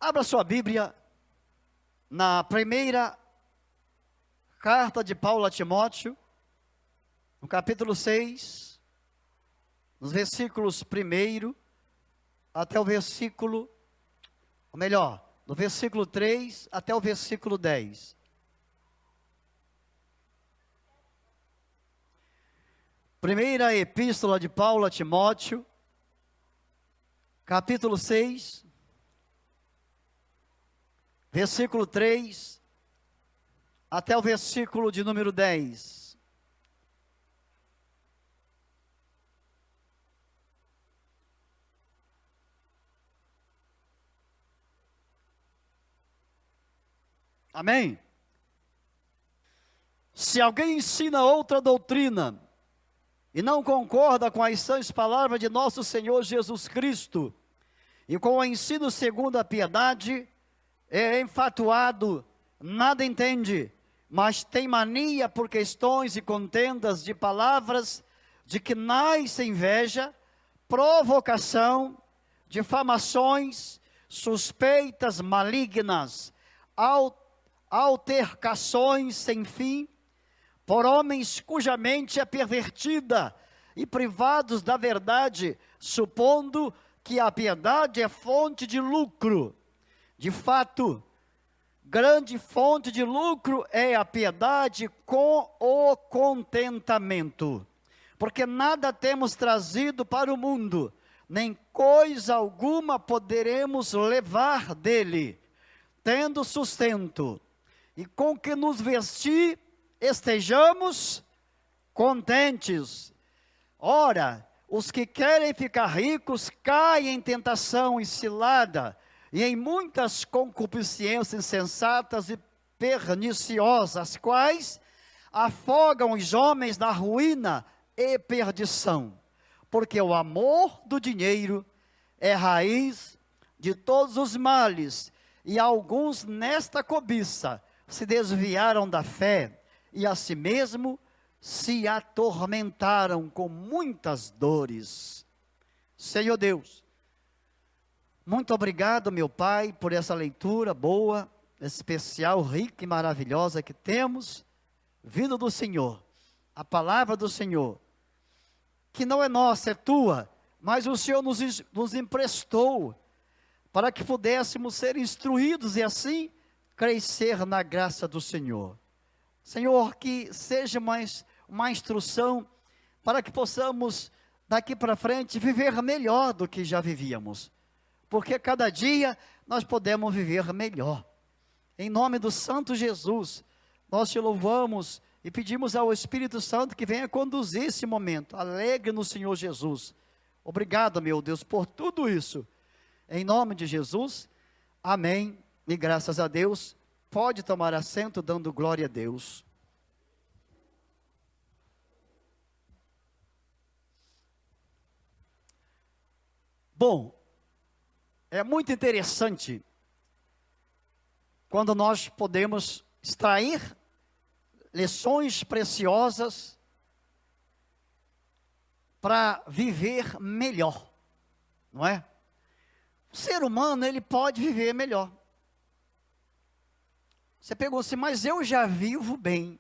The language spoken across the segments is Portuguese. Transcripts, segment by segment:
Abra sua Bíblia na primeira carta de Paulo a Timóteo, no capítulo 6, nos versículos 1 até o versículo, ou melhor, do versículo 3 até o versículo 10. Primeira epístola de Paulo a Timóteo, capítulo 6, versículo 3 até o versículo de número 10. Amém? Se alguém ensina outra doutrina e não concorda com as sãs palavras de nosso Senhor Jesus Cristo e com o ensino segundo a piedade, é enfatuado, nada entende, mas tem mania por questões e contendas de palavras, de que nasce inveja, provocação, difamações, suspeitas malignas, altercações sem fim, por homens cuja mente é pervertida e privados da verdade, supondo que a piedade é fonte de lucro. De fato, grande fonte de lucro é a piedade com o contentamento, porque nada temos trazido para o mundo, nem coisa alguma poderemos levar dele, tendo sustento, e com que nos vestir, estejamos contentes. Ora, os que querem ficar ricos caem em tentação e cilada, e em muitas concupiscências insensatas e perniciosas, quais afogam os homens na ruína e perdição. Porque o amor do dinheiro é raiz de todos os males, e alguns nesta cobiça se desviaram da fé, e a si mesmo se atormentaram com muitas dores. Senhor Deus, muito obrigado, meu Pai, por essa leitura boa, especial, rica e maravilhosa que temos, vindo do Senhor, a palavra do Senhor, que não é nossa, é tua, mas o Senhor nos emprestou, para que pudéssemos ser instruídos e assim crescer na graça do Senhor. Senhor, que seja mais uma instrução, para que possamos, daqui para frente, viver melhor do que já vivíamos. Porque cada dia nós podemos viver melhor. Em nome do Santo Jesus, nós te louvamos e pedimos ao Espírito Santo que venha conduzir esse momento, alegre no Senhor Jesus. Obrigado, meu Deus, por tudo isso. Em nome de Jesus, amém e graças a Deus. Pode tomar assento dando glória a Deus. Bom, é muito interessante quando nós podemos extrair lições preciosas para viver melhor, não é? O ser humano, ele pode viver melhor. Você pergunta assim, mas eu já vivo bem.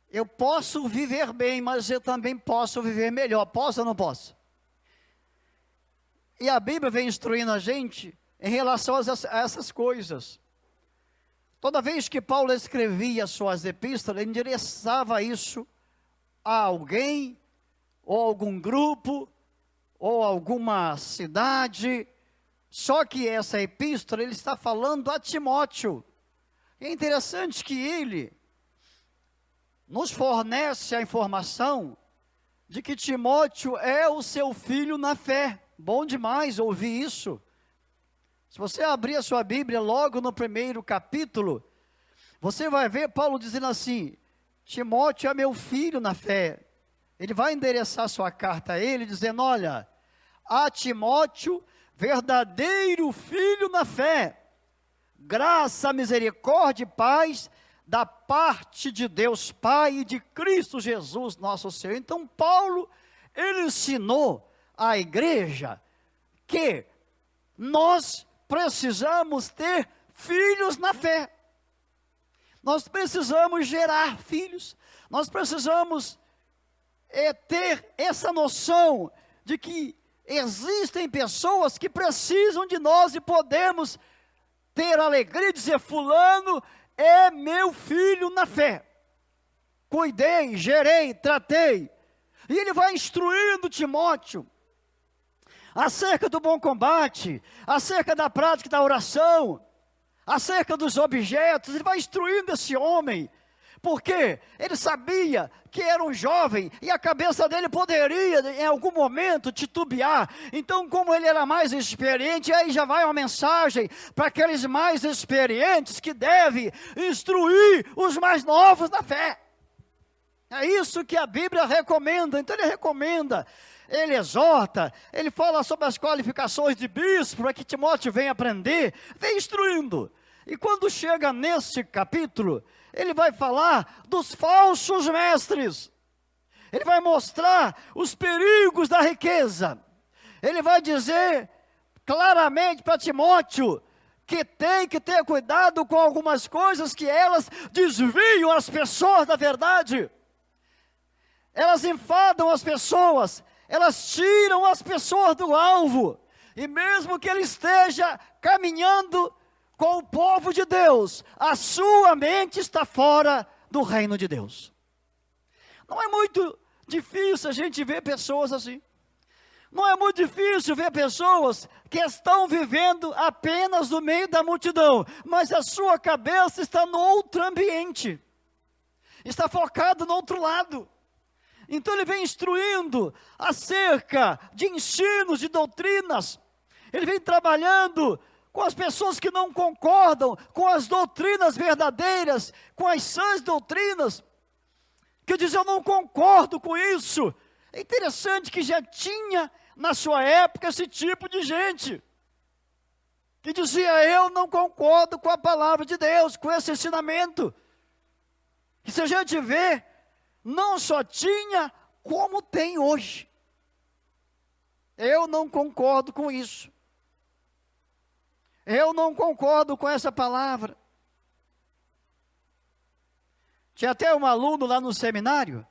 Eu posso viver bem, mas eu também posso viver melhor. Posso ou não posso? E a Bíblia vem instruindo a gente em relação a essas coisas. Toda vez que Paulo escrevia suas epístolas, ele endereçava isso a alguém, ou algum grupo, ou alguma cidade. Só que essa epístola, ele está falando a Timóteo. É interessante que ele nos fornece a informação de que Timóteo é o seu filho na fé. Bom demais ouvir isso. Se você abrir a sua Bíblia logo no primeiro capítulo, você vai ver Paulo dizendo assim, Timóteo é meu filho na fé. Ele vai endereçar sua carta a ele, dizendo, olha, a Timóteo, verdadeiro filho na fé, graça, misericórdia e paz, da parte de Deus Pai e de Cristo Jesus, nosso Senhor. Então Paulo, ele ensinou à igreja que nós precisamos ter filhos na fé. Nós precisamos gerar filhos. Nós precisamos ter essa noção de que existem pessoas que precisam de nós e podemos ter a alegria de dizer: fulano é meu filho na fé. Cuidei, gerei, tratei. E ele vai instruindo Timóteo acerca do bom combate, acerca da prática da oração, acerca dos objetos. Ele vai instruindo esse homem, porque ele sabia que era um jovem e a cabeça dele poderia em algum momento titubear. Então, como ele era mais experiente, aí já vai uma mensagem para aqueles mais experientes que devem instruir os mais novos na fé. É isso que a Bíblia recomenda. Então ele recomenda, ele exorta, ele fala sobre as qualificações de bispo, para que Timóteo venha aprender, vem instruindo. E quando chega nesse capítulo, ele vai falar dos falsos mestres. Ele vai mostrar os perigos da riqueza. Ele vai dizer claramente para Timóteo que tem que ter cuidado com algumas coisas, que elas desviam as pessoas da verdade. Elas enfadam as pessoas, elas tiram as pessoas do alvo. E mesmo que ele esteja caminhando com o povo de Deus, a sua mente está fora do reino de Deus. Não é muito difícil a gente ver pessoas assim. Não é muito difícil ver pessoas que estão vivendo apenas no meio da multidão, mas a sua cabeça está no outro ambiente, está focado no outro lado. Então ele vem instruindo acerca de ensinos, de doutrinas. Ele vem trabalhando com as pessoas que não concordam com as doutrinas verdadeiras, com as sãs doutrinas, que diz: eu não concordo com isso. É interessante que já tinha na sua época esse tipo de gente, que dizia: eu não concordo com a palavra de Deus, com esse ensinamento. E se a gente vê, não só tinha, como tem hoje. Eu não concordo com isso. Eu não concordo com essa palavra. Tinha até um aluno lá no seminário.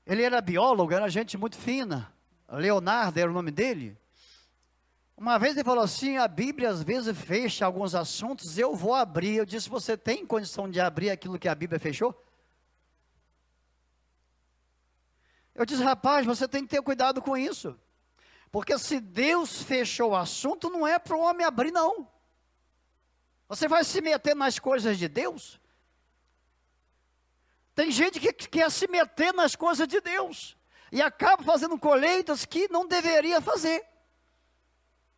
Ele era biólogo, era gente muito fina. Leonardo era o nome dele. Uma vez ele falou assim: a Bíblia às vezes fecha alguns assuntos, eu vou abrir. Eu disse: você tem condição de abrir aquilo que a Bíblia fechou? Eu disse: rapaz, você tem que ter cuidado com isso. Porque se Deus fechou o assunto, não é para o homem abrir, não. Você vai se meter nas coisas de Deus? Tem gente que quer se meter nas coisas de Deus e acaba fazendo colheitas que não deveria fazer.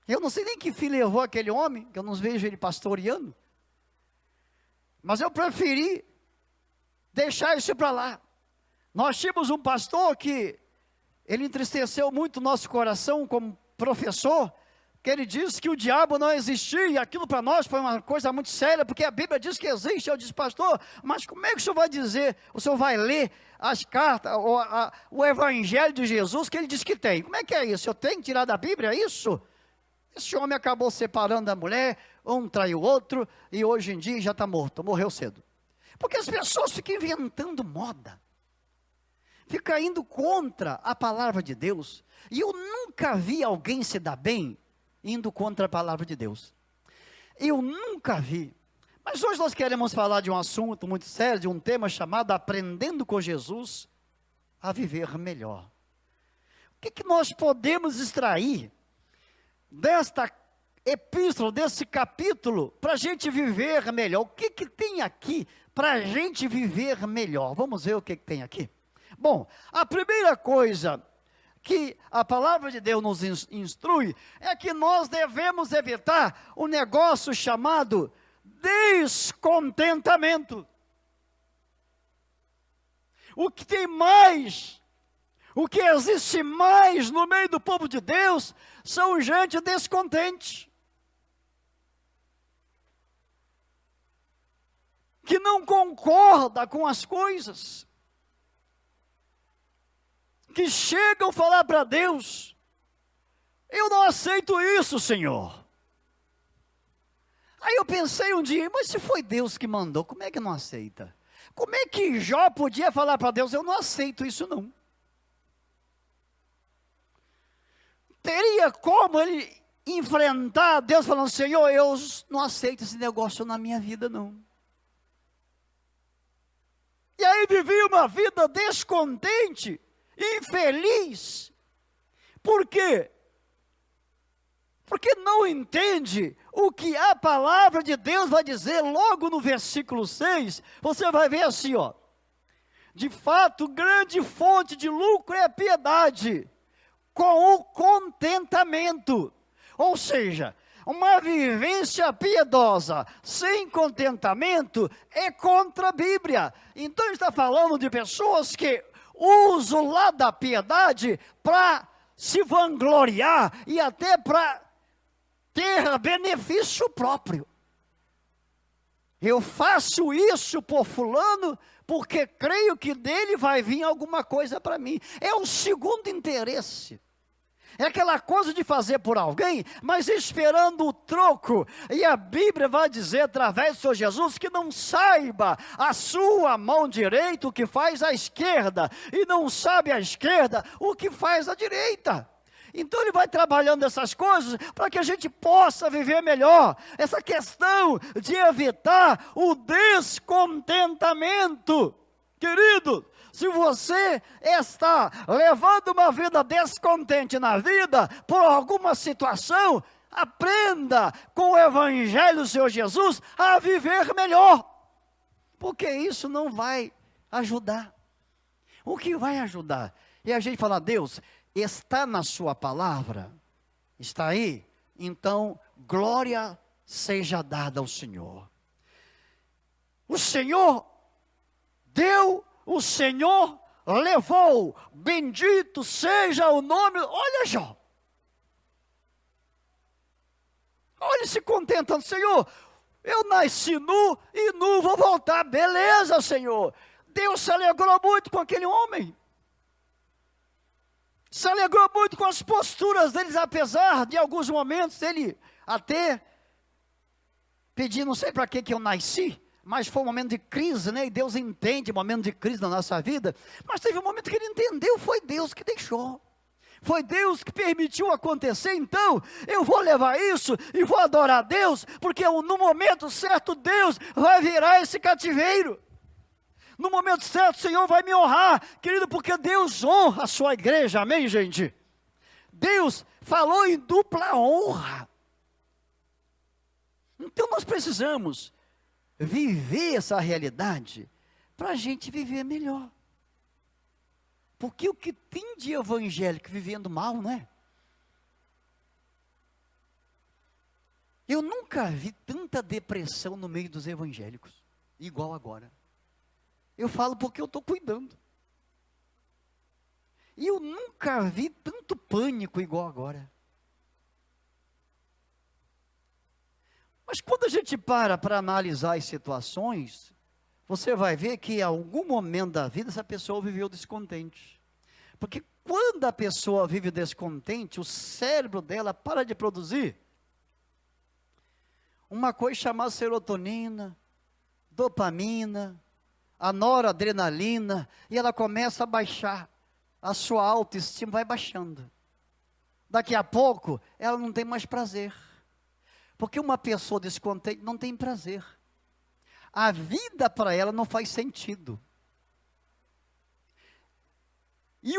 Eu não sei nem que fim levou aquele homem, que eu não vejo ele pastoreando. Mas eu preferi deixar isso para lá. Nós tínhamos um pastor que ele entristeceu muito o nosso coração como professor, que ele disse que o diabo não existia, e aquilo para nós foi uma coisa muito séria, porque a Bíblia diz que existe. Eu disse: pastor, mas como é que o senhor vai dizer, o senhor vai ler as cartas, o evangelho de Jesus, que ele diz que tem? Como é que é isso? Eu tenho que tirar da Bíblia isso? Esse homem acabou separando a mulher, um traiu o outro, e hoje em dia já está morto, morreu cedo. Porque as pessoas ficam inventando moda, fica indo contra a palavra de Deus. E eu nunca vi alguém se dar bem indo contra a palavra de Deus. Eu nunca vi. Mas hoje nós queremos falar de um assunto muito sério, de um tema chamado Aprendendo com Jesus a Viver Melhor. O que nós podemos extrair desta epístola, desse capítulo, para a gente viver melhor? O que tem aqui para a gente viver melhor? Vamos ver o que tem aqui. Bom, a primeira coisa que a palavra de Deus nos instrui é que nós devemos evitar um negócio chamado descontentamento. O que tem mais, o que existe mais no meio do povo de Deus são gente descontente, que não concorda com as coisas, que chegam a falar para Deus: eu não aceito isso, Senhor. Aí eu pensei um dia, mas se foi Deus que mandou, como é que não aceita? Como é que Jó podia falar para Deus, eu não aceito isso não? Teria como ele enfrentar Deus falando, Senhor, eu não aceito esse negócio na minha vida não. E aí vivia uma vida descontente, infeliz. Por quê? Porque não entende o que a palavra de Deus vai dizer logo no versículo 6. Você vai ver assim, ó. De fato, grande fonte de lucro é a piedade, com o contentamento. Ou seja, uma vivência piedosa sem contentamento é contra a Bíblia. Então ele está falando de pessoas que usam o lado da piedade para se vangloriar e até para ter benefício próprio. Eu faço isso por fulano porque creio que dele vai vir alguma coisa para mim. É o segundo interesse. É aquela coisa de fazer por alguém, mas esperando o troco. E a Bíblia vai dizer através do Senhor Jesus que não saiba a sua mão direita o que faz a esquerda, e não sabe a esquerda o que faz a direita. Então ele vai trabalhando essas coisas para que a gente possa viver melhor. Essa questão de evitar o descontentamento. Querido, se você está levando uma vida descontente na vida, por alguma situação, aprenda com o Evangelho do Senhor Jesus a viver melhor. Porque isso não vai ajudar. O que vai ajudar é a gente falar, Deus, está na sua palavra, está aí, então glória seja dada ao Senhor. O Senhor deu, o Senhor levou, bendito seja o nome, olha Jó. Olha se contentando, Senhor, eu nasci nu e nu vou voltar, beleza Senhor. Deus se alegrou muito com aquele homem. Se alegrou muito com as posturas deles, apesar de alguns momentos ele até pedir, não sei para que eu nasci, mas foi um momento de crise, né? E Deus entende o momento de crise na nossa vida. Mas teve um momento que ele entendeu, foi Deus que deixou. Foi Deus que permitiu acontecer, então eu vou levar isso e vou adorar a Deus, porque no momento certo Deus vai virar esse cativeiro. No momento certo o Senhor vai me honrar, querido, porque Deus honra a sua igreja, amém gente? Deus falou em dupla honra. Então nós precisamos viver essa realidade para a gente viver melhor. Porque o que tem de evangélico vivendo mal, não é? Eu nunca vi tanta depressão no meio dos evangélicos, igual agora. Eu falo porque eu estou cuidando. E eu nunca vi tanto pânico igual agora. Mas quando a gente para analisar as situações, você vai ver que em algum momento da vida essa pessoa viveu descontente. Porque quando a pessoa vive descontente, o cérebro dela para de produzir uma coisa chamada serotonina, dopamina, a noradrenalina, e ela começa a baixar, a sua autoestima vai baixando. Daqui a pouco, ela não tem mais prazer. Porque uma pessoa descontente não tem prazer. A vida para ela não faz sentido. E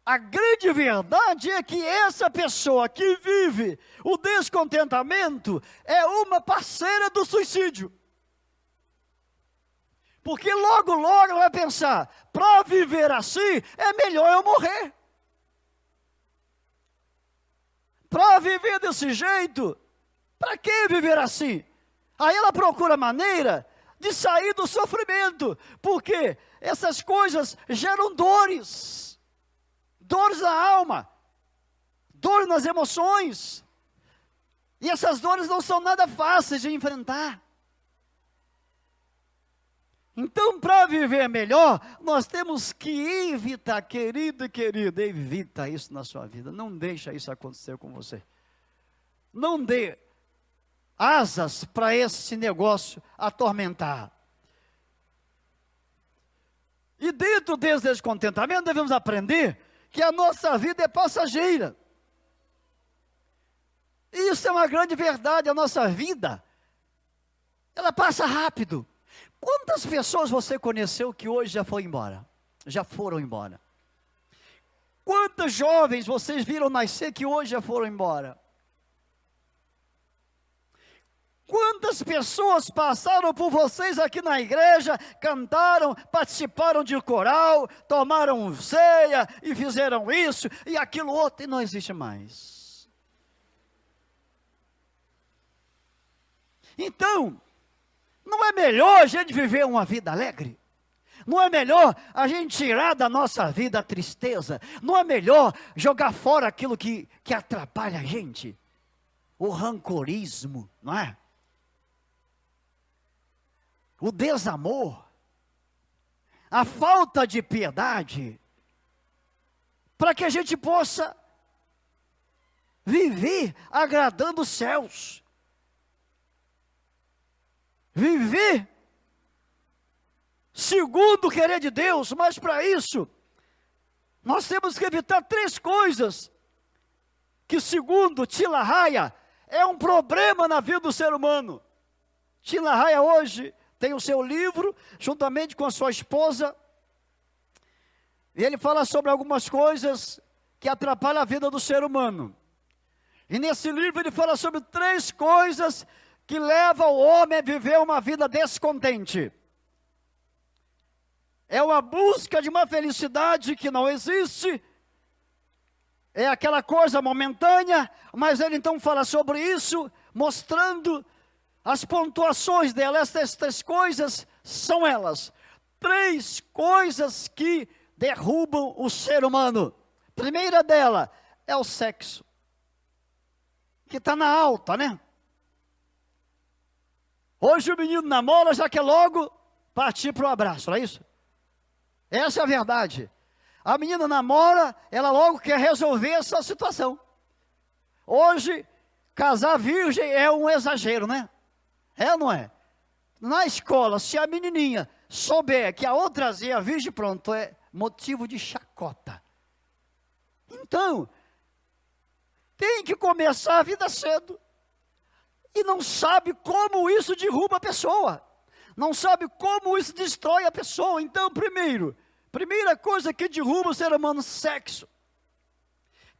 a grande verdade é que essa pessoa que vive o descontentamento é uma parceira do suicídio. Porque logo, logo ela vai pensar, para viver assim, é melhor eu morrer. Para viver desse jeito, para que viver assim? Aí ela procura maneira de sair do sofrimento, porque essas coisas geram dores. Dores na alma, dores nas emoções. E essas dores não são nada fáceis de enfrentar. Então, para viver melhor, nós temos que evitar, querido e querida, evita isso na sua vida. Não deixa isso acontecer com você. Não dê asas para esse negócio atormentar. E dentro desse descontentamento devemos aprender que a nossa vida é passageira. Isso é uma grande verdade, a nossa vida, ela passa rápido. Quantas pessoas você conheceu que hoje já foram embora? Já foram embora? Quantos jovens vocês viram nascer que hoje já foram embora? Quantas pessoas passaram por vocês aqui na igreja, cantaram, participaram de coral, tomaram ceia e fizeram isso e aquilo outro e não existe mais. Então, não é melhor a gente viver uma vida alegre? Não é melhor a gente tirar da nossa vida a tristeza? Não é melhor jogar fora aquilo que atrapalha a gente? O rancorismo, não é? O desamor, a falta de piedade, para que a gente possa viver agradando os céus, viver segundo o querer de Deus. Mas para isso, nós temos que evitar 3 coisas, que segundo Tila Raia, é um problema na vida do ser humano. Tila Raia hoje tem o seu livro, juntamente com a sua esposa, e ele fala sobre algumas coisas que atrapalham a vida do ser humano. E nesse livro ele fala sobre 3 coisas que levam o homem a viver uma vida descontente. É uma busca de uma felicidade que não existe, é aquela coisa momentânea, mas ele então fala sobre isso, mostrando as pontuações dela. Essas 3 coisas são elas. 3 coisas que derrubam o ser humano. A primeira dela é o sexo, que está na alta, né? Hoje o menino namora, já quer logo partir para o abraço, não é isso? Essa é a verdade. A menina namora, ela logo quer resolver essa situação. Hoje, casar virgem é um exagero, né? É ou não é? Na escola, se a menininha souber que a outrazinha é virgem, pronto, é motivo de chacota. Então, tem que começar a vida cedo. E não sabe como isso derruba a pessoa. Não sabe como isso destrói a pessoa. Então, primeira coisa que derruba o ser humano, sexo.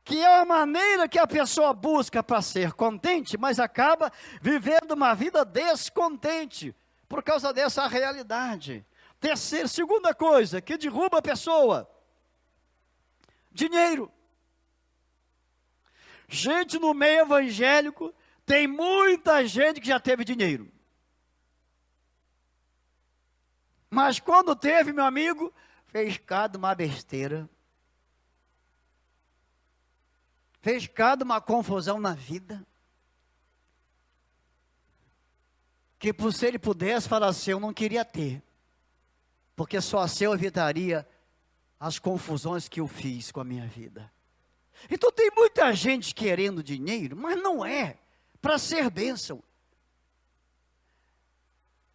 Que é a maneira que a pessoa busca para ser contente, mas acaba vivendo uma vida descontente, por causa dessa realidade. Segunda coisa que derruba a pessoa, dinheiro. Gente, no meio evangélico, tem muita gente que já teve dinheiro. Mas quando teve, meu amigo, fez cada uma besteira. Fez cada uma confusão na vida. Que se ele pudesse falar assim, eu não queria ter. Porque só assim eu evitaria as confusões que eu fiz com a minha vida. Então tem muita gente querendo dinheiro, mas não é para ser bênção.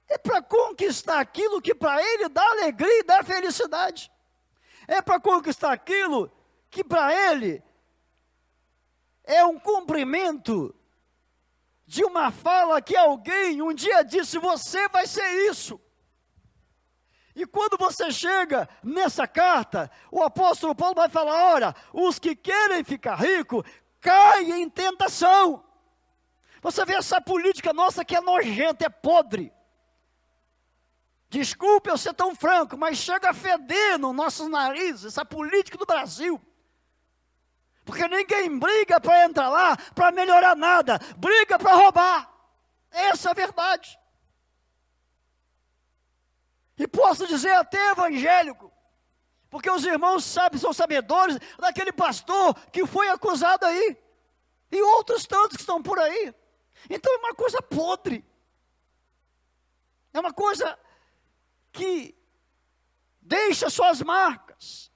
É para conquistar aquilo que para ele dá alegria e dá felicidade. É para conquistar aquilo que para ele é um cumprimento de uma fala que alguém um dia disse, você vai ser isso. E quando você chega nessa carta, o apóstolo Paulo vai falar, olha, os que querem ficar ricos, caem em tentação. Você vê essa política nossa que é nojenta, é podre. Desculpe eu ser tão franco, mas chega a feder no nossos narizes, essa política do Brasil. Porque ninguém briga para entrar lá, para melhorar nada, briga para roubar. Essa é a verdade. E posso dizer até evangélico, porque os irmãos são sabedores daquele pastor que foi acusado aí, e outros tantos que estão por aí. Então é uma coisa podre, é uma coisa que deixa suas marcas.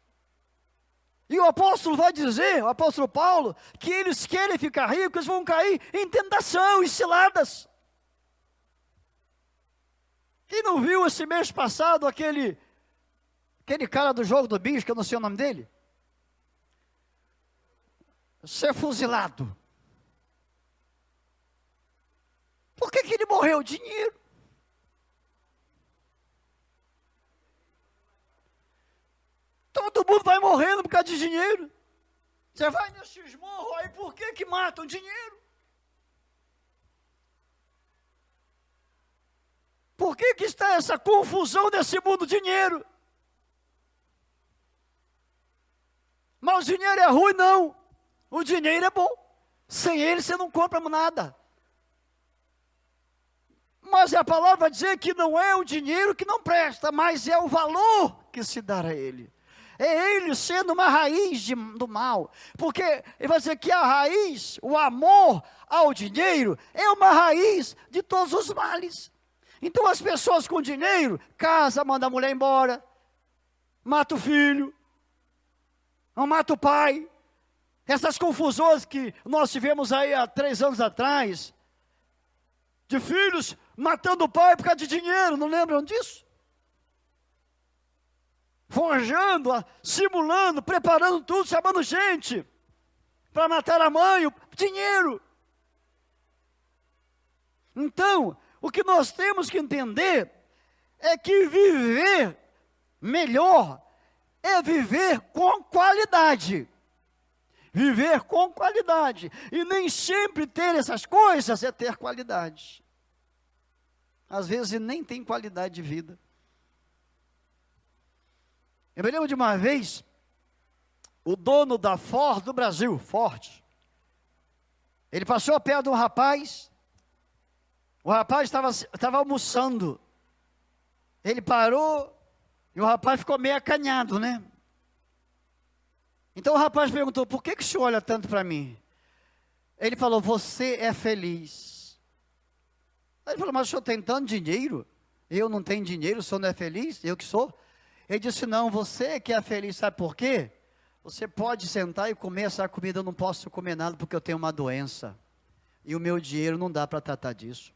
E o apóstolo vai dizer, o apóstolo Paulo, que eles querem ficar ricos, vão cair em tentação e ciladas. Quem não viu esse mês passado aquele cara do jogo do bicho, que eu não sei o nome dele, ser fuzilado? Por que ele morreu? Dinheiro. Todo mundo vai morrendo por causa de dinheiro. Você vai nesses morros aí, por que matam? Dinheiro. Por que está essa confusão nesse mundo? Dinheiro. Mas o dinheiro é ruim, não. O dinheiro é bom. Sem ele você não compra nada. Mas a palavra vai dizer que não é o dinheiro que não presta, mas é o valor que se dá a ele. É ele sendo uma raiz do mal. Porque ele vai dizer que a raiz, o amor ao dinheiro, é uma raiz de todos os males. Então as pessoas com dinheiro, casa, manda a mulher embora, mata o filho, não mata o pai. Essas confusões que nós tivemos aí há 3 anos atrás, de filhos matando o pai por causa de dinheiro, não lembram disso? Forjando, simulando, preparando tudo, chamando gente para matar a mãe, o dinheiro. Então, o que nós temos que entender é que viver melhor é viver com qualidade. Viver com qualidade. E nem sempre ter essas coisas é ter qualidade. Às vezes nem tem qualidade de vida. Eu me lembro de uma vez, o dono da Ford do Brasil, Ford, ele passou perto de um rapaz, o rapaz estava almoçando, ele parou e o rapaz ficou meio acanhado, né? Então o rapaz perguntou, por que o senhor olha tanto para mim? Ele falou, você é feliz. Aí ele falou, mas o senhor tem tanto dinheiro? Eu não tenho dinheiro, o senhor não é feliz? Eu que sou? Ele disse, não, você que é feliz, sabe por quê? Você pode sentar e comer essa comida, eu não posso comer nada porque eu tenho uma doença. E o meu dinheiro não dá para tratar disso.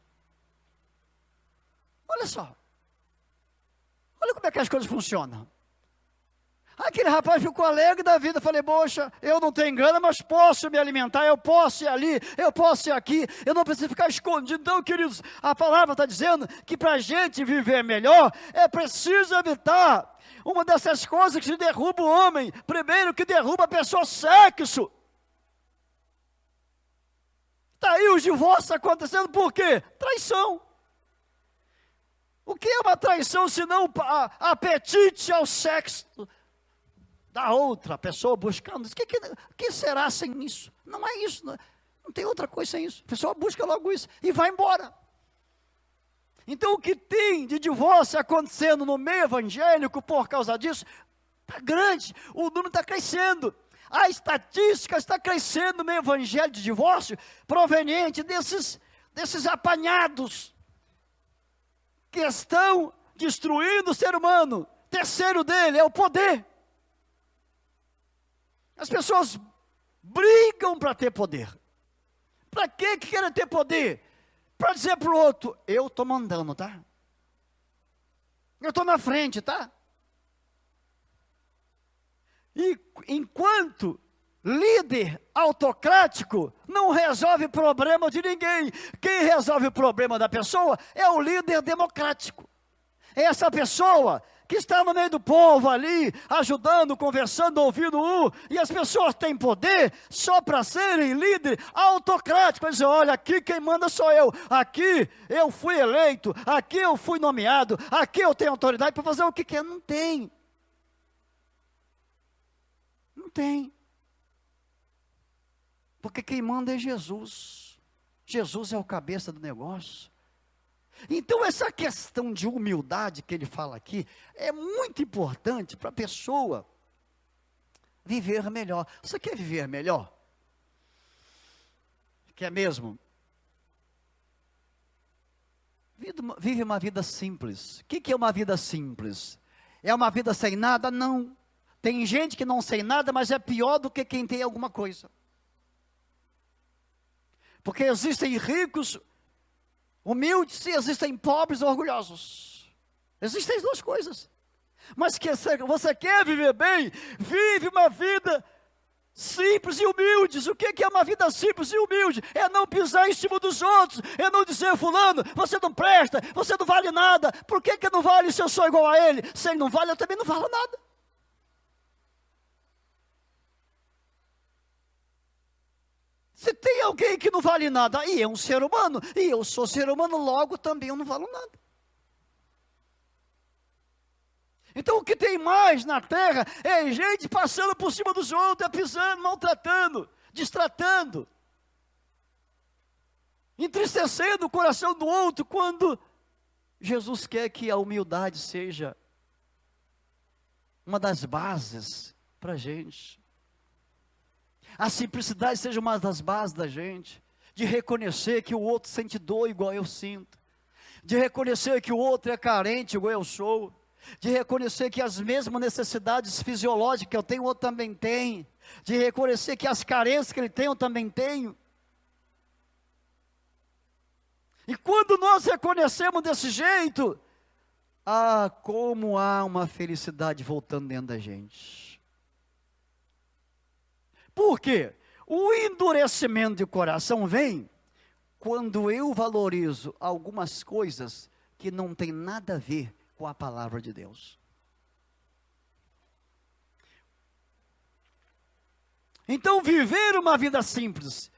Olha só. Olha como é que as coisas funcionam. Aquele rapaz ficou alegre da vida, falei, poxa, eu não tenho grana, mas posso me alimentar, eu posso ir ali, eu posso ir aqui, eu não preciso ficar escondido. Então, queridos, a palavra está dizendo que para a gente viver melhor, é preciso evitar uma dessas coisas que derruba o homem. Primeiro que derruba a pessoa, sexo. Está aí os divórcios acontecendo, por quê? Traição. O que é uma traição senão apetite ao sexo da outra pessoa buscando? O que será sem isso? Não é isso, não tem outra coisa sem isso. A pessoa busca logo isso e vai embora. Então o que tem de divórcio acontecendo no meio evangélico por causa disso, está grande, o número está crescendo. A estatística está crescendo no meio evangélico de divórcio, proveniente desses apanhados que estão destruindo o ser humano. Terceiro dele é o poder. As pessoas brigam para ter poder. Para que querem ter poder? Para dizer para o outro, eu estou mandando, tá? Eu estou na frente, tá? E enquanto líder autocrático não resolve problema de ninguém, quem resolve o problema da pessoa é o líder democrático. É essa pessoa que está no meio do povo ali, ajudando, conversando, ouvindo e as pessoas têm poder só para serem líder autocrático. Eles dizem, olha, aqui quem manda sou eu, aqui eu fui eleito, aqui eu fui nomeado, aqui eu tenho autoridade para fazer o que quer. Não tem. Não tem. Porque quem manda é Jesus. Jesus é o cabeça do negócio. Então essa questão de humildade que ele fala aqui, é muito importante para a pessoa viver melhor. Você quer viver melhor? Quer mesmo? Vive uma vida simples. O que é uma vida simples? É uma vida sem nada? Não. Tem gente que não tem nada, mas é pior do que quem tem alguma coisa. Porque existem ricos humildes e existem pobres orgulhosos. Existem as duas coisas. Mas você quer viver bem? Vive uma vida simples e humilde. O que é uma vida simples e humilde? É não pisar em cima dos outros, é não dizer: fulano, você não presta, você não vale nada. Por que não vale se eu sou igual a ele? Se ele não vale, eu também não valo nada. Se tem alguém que não vale nada, e é um ser humano, e eu sou ser humano, logo também eu não valo nada. Então o que tem mais na terra é gente passando por cima dos outros, é pisando, maltratando, destratando, entristecendo o coração do outro, quando Jesus quer que a humildade seja uma das bases para a gente. A simplicidade seja uma das bases da gente, de reconhecer que o outro sente dor igual eu sinto, de reconhecer que o outro é carente igual eu sou, de reconhecer que as mesmas necessidades fisiológicas que eu tenho, o outro também tem, de reconhecer que as carências que ele tem, eu também tenho. E quando nós reconhecemos desse jeito, como há uma felicidade voltando dentro da gente. Por quê? O endurecimento de coração vem quando eu valorizo algumas coisas que não tem nada a ver com a palavra de Deus. Então, viver uma vida simples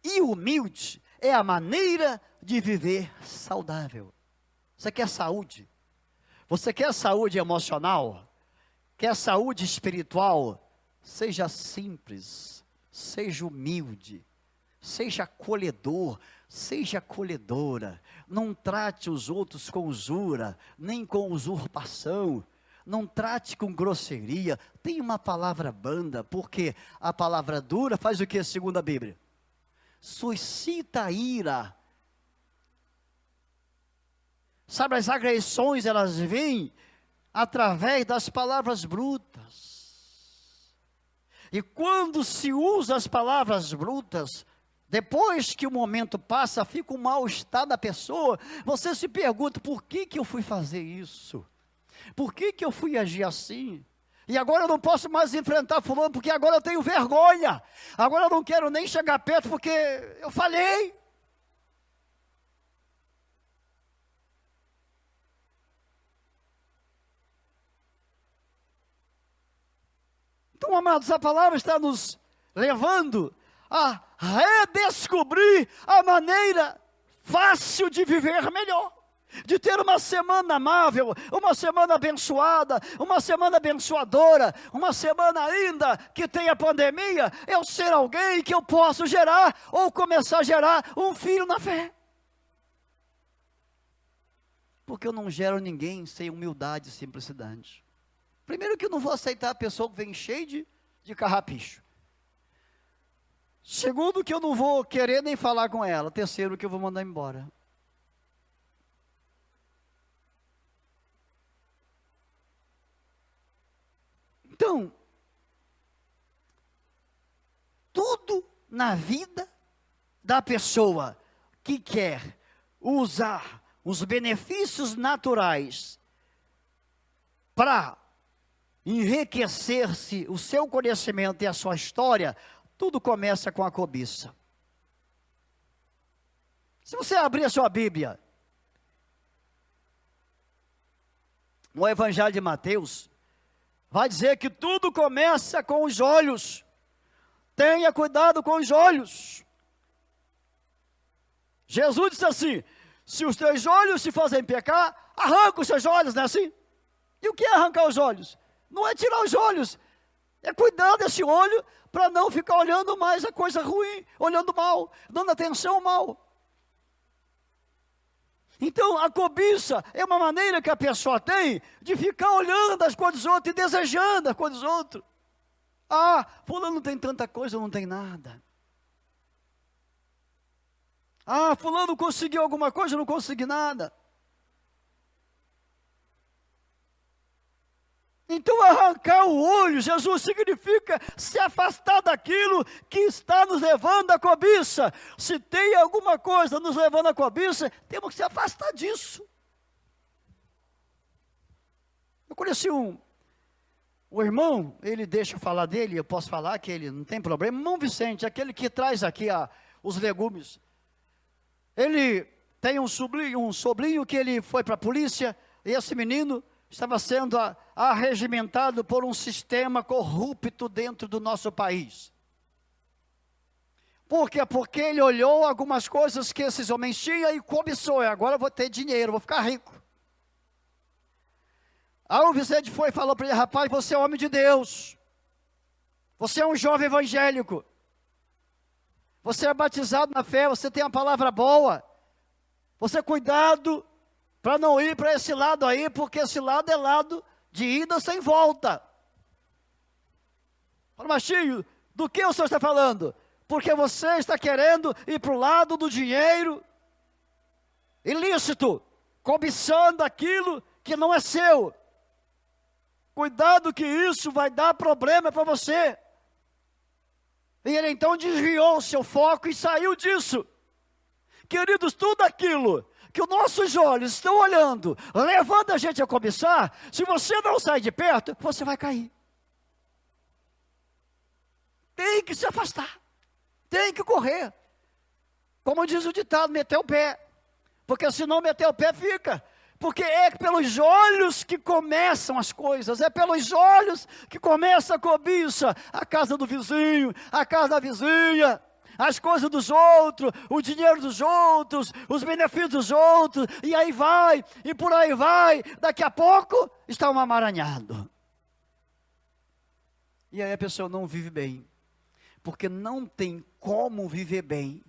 e humilde é a maneira de viver saudável. Você quer saúde? Você quer saúde emocional? Quer saúde espiritual? Seja simples, seja humilde, seja acolhedor, seja acolhedora. Não trate os outros com usura, nem com usurpação. Não trate com grosseria. Tem uma palavra branda, porque a palavra dura faz o que segundo a Bíblia? Suscita a ira. Sabe, as agressões, elas vêm através das palavras brutas. E quando se usa as palavras brutas, depois que o momento passa, fica um mal-estar da pessoa. Você se pergunta: por que eu fui fazer isso? Por que eu fui agir assim? E agora eu não posso mais enfrentar fulano, porque agora eu tenho vergonha. Agora eu não quero nem chegar perto, porque eu falhei. Então, amados, a palavra está nos levando a redescobrir a maneira fácil de viver melhor, de ter uma semana amável, uma semana abençoada, uma semana abençoadora, uma semana ainda que tenha pandemia, eu ser alguém que eu posso gerar ou começar a gerar um filho na fé. Porque eu não gero ninguém sem humildade e simplicidade. Primeiro, que eu não vou aceitar a pessoa que vem cheia de carrapicho. Segundo, que eu não vou querer nem falar com ela. Terceiro, que eu vou mandar embora. Então, tudo na vida da pessoa que quer usar os benefícios naturais para enriquecer-se o seu conhecimento e a sua história, tudo começa com a cobiça. Se você abrir a sua Bíblia, no Evangelho de Mateus, vai dizer que tudo começa com os olhos. Tenha cuidado com os olhos. Jesus disse assim: se os teus olhos te fazem pecar, arranca os seus olhos, não é assim? E o que é arrancar os olhos? Não é tirar os olhos, é cuidar desse olho para não ficar olhando mais a coisa ruim, olhando mal, dando atenção ao mal. Então a cobiça é uma maneira que a pessoa tem de ficar olhando as coisas dos outros e desejando as coisas dos outros. Fulano tem tanta coisa, não tem nada. Fulano conseguiu alguma coisa, eu não consegui nada. Então arrancar o olho, Jesus, significa se afastar daquilo que está nos levando à cobiça. Se tem alguma coisa nos levando à cobiça, temos que se afastar disso. Eu conheci o irmão, ele deixa eu falar dele, eu posso falar que ele não tem problema. Irmão Vicente, aquele que traz aqui os legumes. Ele tem um sobrinho que ele foi para a polícia, e esse menino estava sendo arregimentado por um sistema corrupto dentro do nosso país. Por quê? Porque ele olhou algumas coisas que esses homens tinham e cobiçou. Agora eu vou ter dinheiro, vou ficar rico. Aí o Vicente foi e falou para ele: rapaz, você é homem de Deus. Você é um jovem evangélico. Você é batizado na fé, você tem a palavra boa. Você cuidado para não ir para esse lado aí, porque esse lado é lado de ida sem volta. Fala, Machinho, do que o senhor está falando? Porque você está querendo ir para o lado do dinheiro ilícito, cobiçando aquilo que não é seu. Cuidado que isso vai dar problema para você. E ele então desviou o seu foco e saiu disso. Queridos, tudo aquilo que os nossos olhos estão olhando, levando a gente a cobiçar, se você não sair de perto, você vai cair. Tem que se afastar. Tem que correr. Como diz o ditado, meter o pé. Porque se não meter o pé, fica. Porque é pelos olhos que começam as coisas. É pelos olhos que começa a cobiça. A casa do vizinho, a casa da vizinha, as coisas dos outros, o dinheiro dos outros, os benefícios dos outros. E aí vai, e por aí vai. Daqui a pouco está um amaranhado. E aí a pessoa não vive bem. Porque não tem como viver bem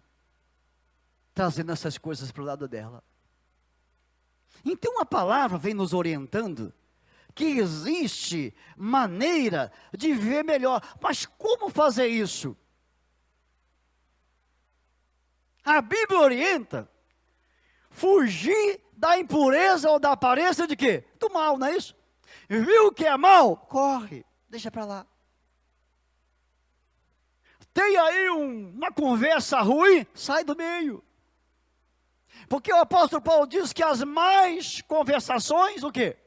trazendo essas coisas para o lado dela. Então a palavra vem nos orientando que existe maneira de viver melhor. Mas como fazer isso? A Bíblia orienta fugir da impureza ou da aparência de quê? Do mal, não é isso? Viu que é mal? Corre, deixa para lá. Tem aí uma conversa ruim, sai do meio. Porque o apóstolo Paulo diz que as más conversações, o quê?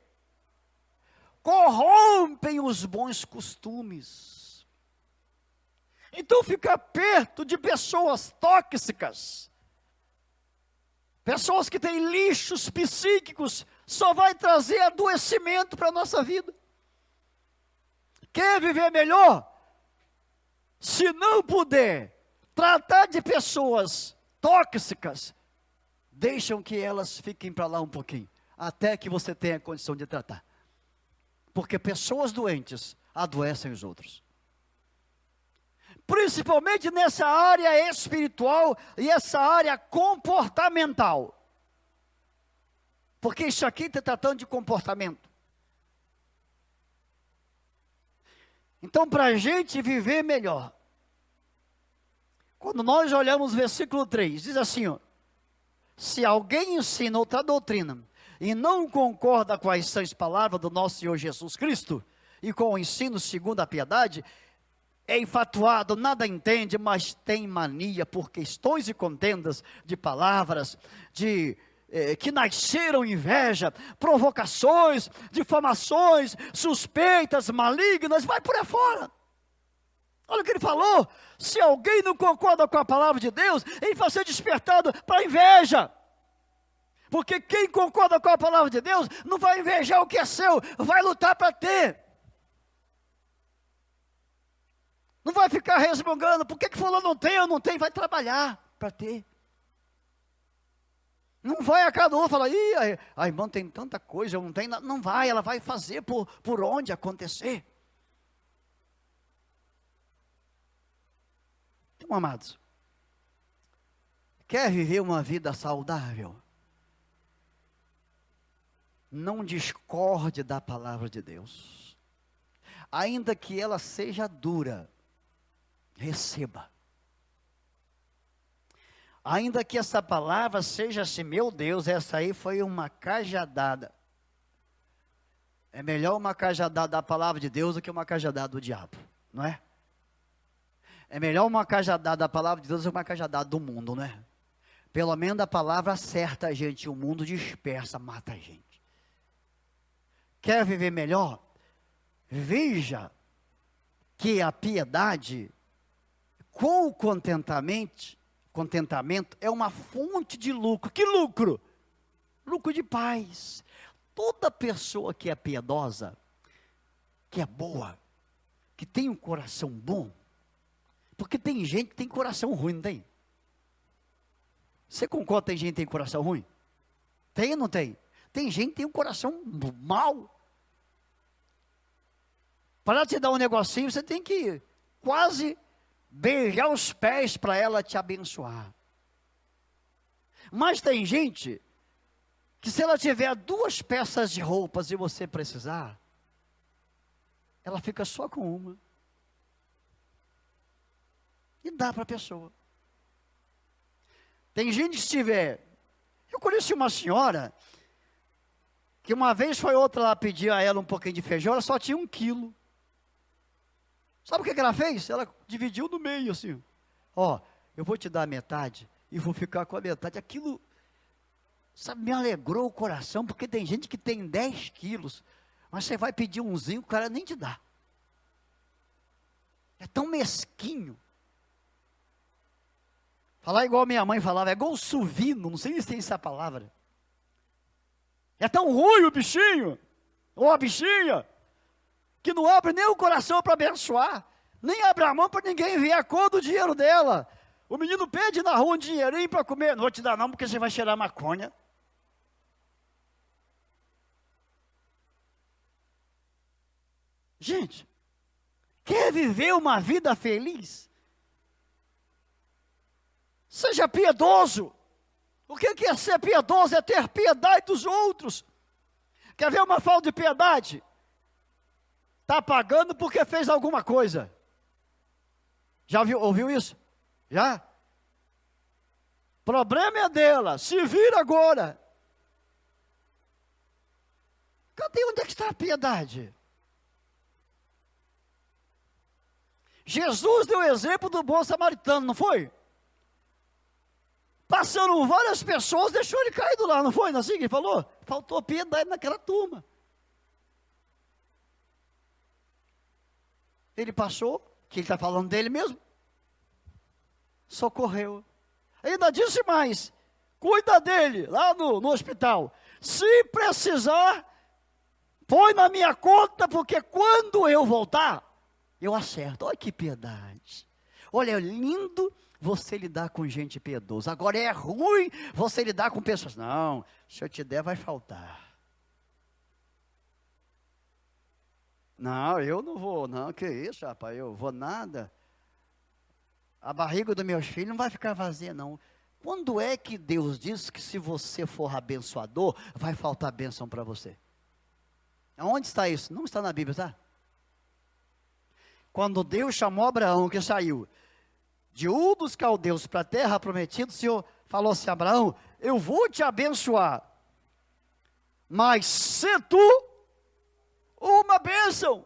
Corrompem os bons costumes. Então ficar perto de pessoas tóxicas, pessoas que têm lixos psíquicos, só vai trazer adoecimento para a nossa vida. Quer viver melhor? Se não puder tratar de pessoas tóxicas, deixam que elas fiquem para lá um pouquinho, até que você tenha condição de tratar. Porque pessoas doentes adoecem os outros. Principalmente nessa área espiritual e essa área comportamental. Porque isso aqui está tratando de comportamento. Então, para a gente viver melhor, quando nós olhamos o versículo 3, diz assim, ó: se alguém ensina outra doutrina e não concorda com as sãs palavras do nosso Senhor Jesus Cristo e com o ensino segundo a piedade, é infatuado, nada entende, mas tem mania por questões e contendas de palavras, que nasceram inveja, provocações, difamações, suspeitas, malignas, vai por aí fora. Olha o que ele falou: se alguém não concorda com a palavra de Deus, ele vai ser despertado para inveja. Porque quem concorda com a palavra de Deus, não vai invejar o que é seu, vai lutar para ter. Não vai ficar resmungando, por que fulano não tem, eu não tenho, vai trabalhar para ter. Não vai a cada um falar: ih, a irmã tem tanta coisa, eu não tenho. Não vai, ela vai fazer por onde acontecer. Então, amados, quer viver uma vida saudável? Não discorde da palavra de Deus. Ainda que ela seja dura, receba. Ainda que essa palavra seja assim: meu Deus, essa aí foi uma cajadada. É melhor uma cajadada da palavra de Deus do que uma cajadada do diabo, não é? É melhor uma cajadada da palavra de Deus do que uma cajadada do mundo, não é? Pelo menos a palavra acerta a gente, o mundo dispersa, mata a gente. Quer viver melhor? Veja que a piedade com o contentamento é uma fonte de lucro. Que lucro? Lucro de paz. Toda pessoa que é piedosa, que é boa, que tem um coração bom, porque tem gente que tem coração ruim, não tem? Você concorda que tem gente que tem coração ruim? Tem ou não tem? Tem gente que tem um coração mau. Para te dar um negocinho, você tem que quase beijar os pés para ela te abençoar. Mas tem gente que se ela tiver 2 peças de roupas e você precisar, ela fica só com uma. E dá para a pessoa. Tem gente que se tiver... Eu conheci uma senhora, que uma vez foi outra lá pedir a ela um pouquinho de feijão, ela só tinha 1 quilo. Sabe o que ela fez? Ela dividiu no meio assim. Ó, eu vou te dar a metade e vou ficar com a metade. Aquilo, sabe, me alegrou o coração, porque tem gente que tem 10 quilos, mas você vai pedir umzinho, o cara nem te dá. É tão mesquinho. Falar igual minha mãe falava, é igual suvino, não sei se tem essa palavra. É tão ruim o bichinho, ou a bichinha, que não abre nem o coração para abençoar, nem abre a mão para ninguém ver a cor do dinheiro dela. O menino pede na rua um dinheirinho para comer, não vou te dar não, porque você vai cheirar maconha. Gente, quer viver uma vida feliz? Seja piedoso. O que é ser piedoso? É ter piedade dos outros. Quer ver uma falta de piedade? Está pagando porque fez alguma coisa. Já ouviu isso? Já? Problema é dela, se vira agora. Cadê, onde é que está a piedade? Jesus deu o exemplo do bom samaritano, não foi? Passando várias pessoas, deixou ele caído lá, não foi? Não é assim que ele falou? Faltou piedade naquela turma. Ele passou, que ele está falando dele mesmo, socorreu. Ainda disse mais, cuida dele, lá no hospital. Se precisar, põe na minha conta, porque quando eu voltar, eu acerto. Olha que piedade. Olha, é lindo você lidar com gente piedosa. Agora é ruim você lidar com pessoas. Não, se eu te der, vai faltar. Não, eu não vou, não, que isso, rapaz, eu vou nada. A barriga dos meus filhos não vai ficar vazia, não. Quando é que Deus diz que se você for abençoador, vai faltar bênção para você? Aonde está isso? Não está na Bíblia, tá? Quando Deus chamou Abraão, que saiu de Ur dos Caldeus para a terra prometida, o Senhor falou assim: Abraão, eu vou te abençoar, mas se tu uma bênção.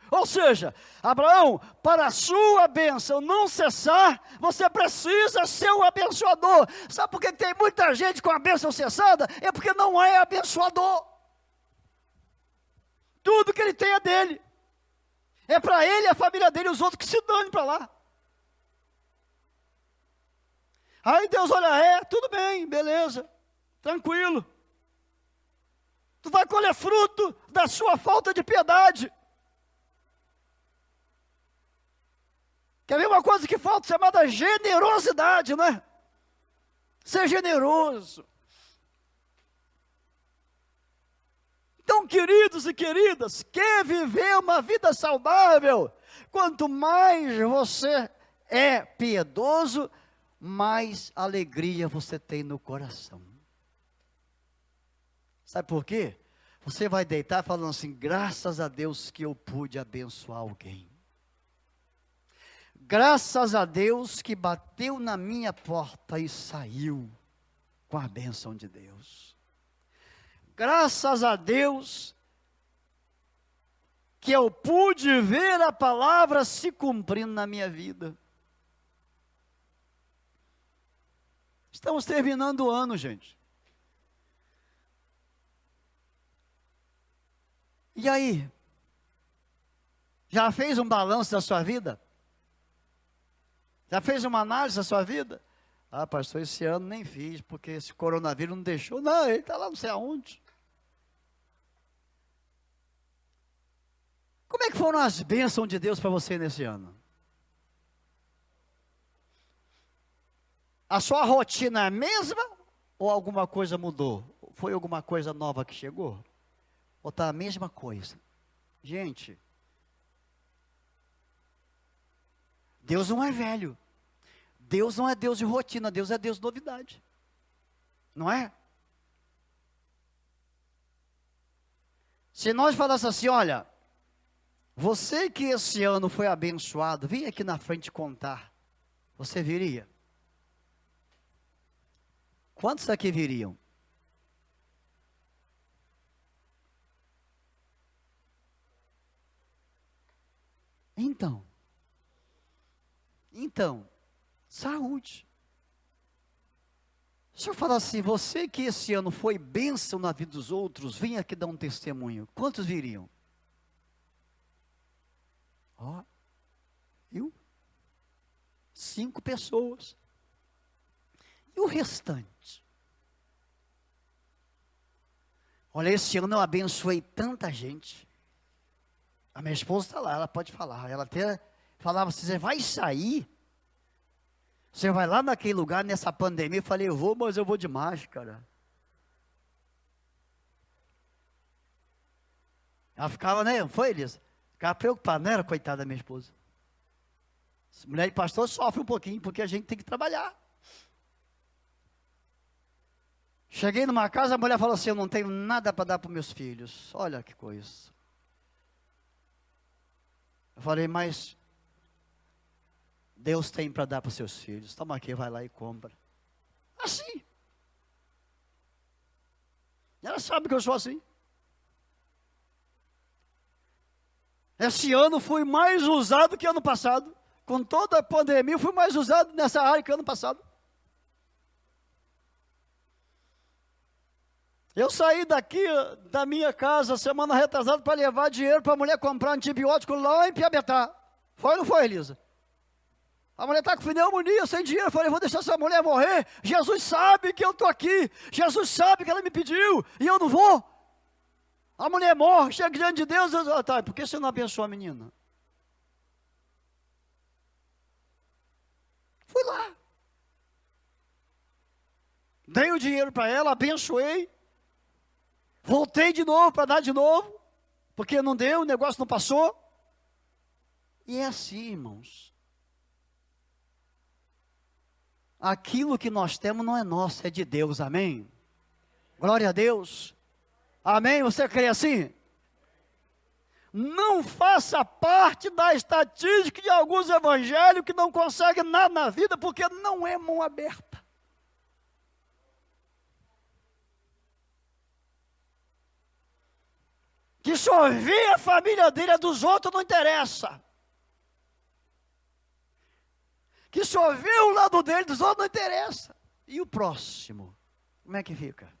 Ou seja, Abraão, para a sua bênção não cessar, você precisa ser um abençoador. Sabe por que tem muita gente com a bênção cessada? É porque não é abençoador. Tudo que ele tem é dele. É para ele, a família dele, os outros que se dane para lá. Aí Deus olha, tudo bem, beleza, tranquilo. Tu vai colher fruto da sua falta de piedade. Quer ver uma coisa que falta, chamada generosidade, não é? Ser generoso. Então, queridos e queridas, quer viver uma vida saudável? Quanto mais você é piedoso, mais alegria você tem no coração. Sabe por quê? Você vai deitar falando assim, graças a Deus que eu pude abençoar alguém. Graças a Deus que bateu na minha porta e saiu com a bênção de Deus. Graças a Deus que eu pude ver a palavra se cumprindo na minha vida. Estamos terminando o ano, gente. E aí? Já fez um balanço da sua vida? Já fez uma análise da sua vida? Ah, pastor, esse ano nem fiz, porque esse coronavírus não deixou. Não, ele está lá não sei aonde. Como é que foram as bênçãos de Deus para você nesse ano? A sua rotina é a mesma ou alguma coisa mudou? Foi alguma coisa nova que chegou? Ou está a mesma coisa? Gente, Deus não é velho. Deus não é Deus de rotina, Deus é Deus de novidade. Não é? Se nós falássemos assim, olha, você que esse ano foi abençoado, vem aqui na frente contar. Você viria? Quantos aqui viriam? Então, saúde. Se eu falar assim, você que esse ano foi bênção na vida dos outros, vem aqui dar um testemunho. Quantos viriam? Ó, viu? 5 pessoas. E o restante? Olha, esse ano eu abençoei tanta gente. A minha esposa está lá, ela pode falar. Ela até falava assim, você vai sair? Você vai lá naquele lugar, nessa pandemia? Eu falei, eu vou, mas eu vou de máscara. Ela ficava, né? Foi, Elisa? Ficava preocupada, não era, coitada da minha esposa. Mulher de pastor sofre um pouquinho, porque a gente tem que trabalhar. Cheguei numa casa, a mulher falou assim, eu não tenho nada para dar para meus filhos. Olha que coisa. Eu falei, mas Deus tem para dar para os seus filhos. Toma aqui, vai lá e compra. Assim. Ela sabe que eu sou assim. Esse ano fui mais usado que ano passado. Com toda a pandemia, eu fui mais usado nessa área que ano passado. Eu saí daqui, da minha casa, semana retrasada, para levar dinheiro para a mulher comprar antibiótico lá em Piabetá. Foi ou não foi, Elisa? A mulher está com pneumonia, sem dinheiro. Eu falei, vou deixar essa mulher morrer. Jesus sabe que eu estou aqui. Jesus sabe que ela me pediu. E eu não vou. A mulher morre, chega diante de Deus. Tá, por que você não abençoa a menina? Fui lá. Dei o dinheiro para ela, abençoei. Voltei de novo para dar de novo. Porque não deu, o negócio não passou. E é assim, irmãos. Aquilo que nós temos não é nosso, é de Deus, amém? Glória a Deus. Amém? Você crê assim? Não faça parte da estatística de alguns evangélicos que não conseguem nada na vida, porque não é mão aberta. Que só vê a família dele, a dos outros não interessa. Que só vê o lado dele, dos outros não interessa. E o próximo? Como é que fica?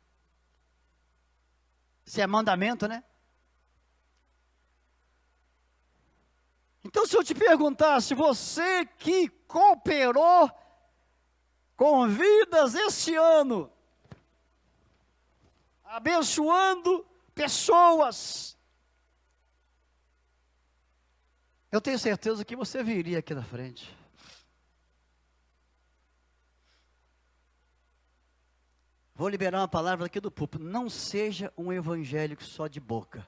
Se é mandamento, né? Então, se eu te perguntasse, você que cooperou com vidas esse ano, abençoando pessoas, eu tenho certeza que você viria aqui na frente. Vou liberar uma palavra aqui do púlpito. Não seja um evangélico só de boca.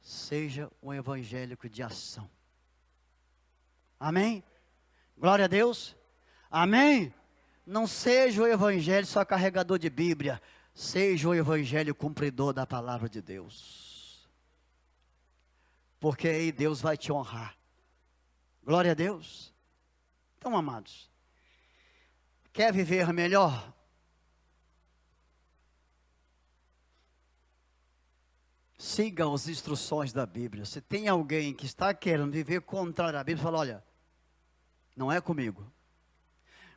Seja um evangélico de ação. Amém? Glória a Deus. Amém? Não seja o evangelho só carregador de Bíblia. Seja o evangelho cumpridor da palavra de Deus. Porque aí Deus vai te honrar. Glória a Deus. Então, amados, quer viver melhor? Siga as instruções da Bíblia. Se tem alguém que está querendo viver contrário à Bíblia, fala, olha, não é comigo.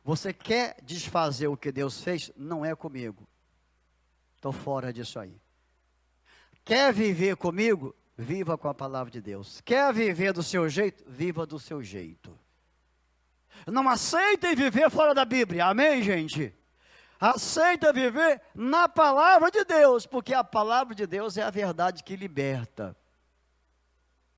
Você quer desfazer o que Deus fez? Não é comigo. Estou fora disso aí. Quer viver comigo? viva com a palavra de Deus. Quer viver do seu jeito? Viva do seu jeito. Não aceitem viver fora da Bíblia, amém, gente? Aceita viver na palavra de Deus, porque a palavra de Deus é a verdade que liberta.